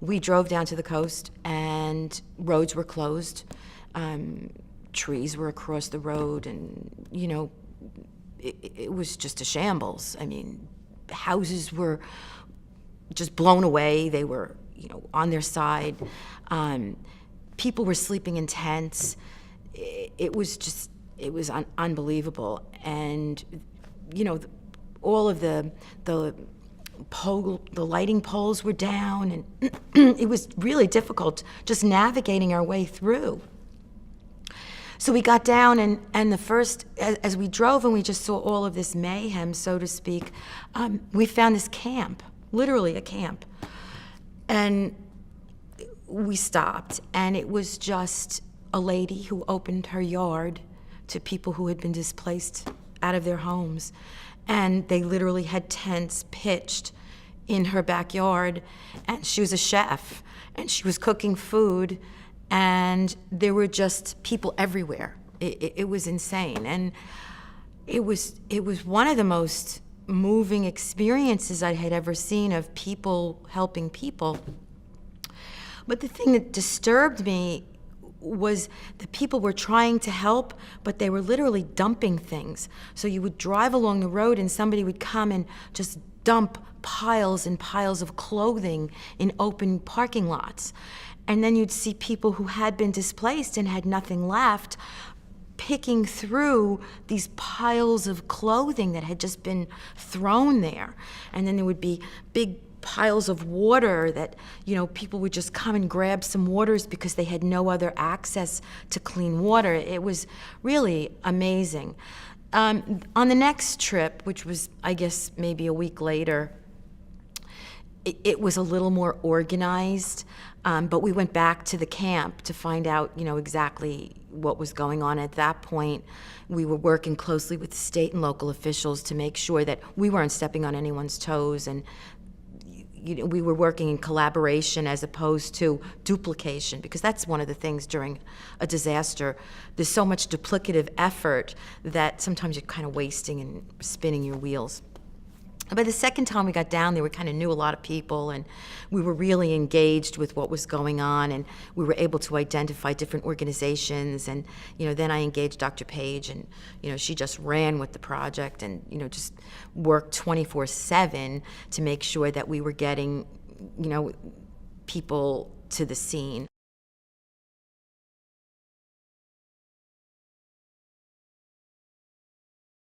we drove down to the coast, and roads were closed. Trees were across the road, and, it was just a shambles. I mean, houses were just blown away. They were, on their side. People were sleeping in tents. It was unbelievable. And, all of the lighting poles were down, and it was really difficult just navigating our way through. So we got down, and the first, as we drove and we just saw all of this mayhem, so to speak, we found this camp, literally a camp. And we stopped, and it was just a lady who opened her yard to people who had been displaced out of their homes. And they literally had tents pitched in her backyard, and she was a chef, and she was cooking food, and there were just people everywhere. It was insane, and it was one of the most moving experiences I had ever seen of people helping people. But the thing that disturbed me was the people were trying to help, but they were literally dumping things. So you would drive along the road, and somebody would come and just dump piles and piles of clothing in open parking lots. And then you'd see people who had been displaced and had nothing left picking through these piles of clothing that had just been thrown there. And then there would be big piles of water that, people would just come and grab some waters because they had no other access to clean water. It was really amazing. On the next trip, which was, I guess, maybe a week later, it was a little more organized, but we went back to the camp to find out, exactly what was going on. At that point, we were working closely with state and local officials to make sure that we weren't stepping on anyone's toes, and we were working in collaboration as opposed to duplication, because that's one of the things during a disaster. There's so much duplicative effort that sometimes you're kind of wasting and spinning your wheels. By the second time we got down there, we kind of knew a lot of people, and we were really engaged with what was going on, and we were able to identify different organizations. And then I engaged Dr. Page, and she just ran with the project, and just worked 24/7 to make sure that we were getting people to the scene.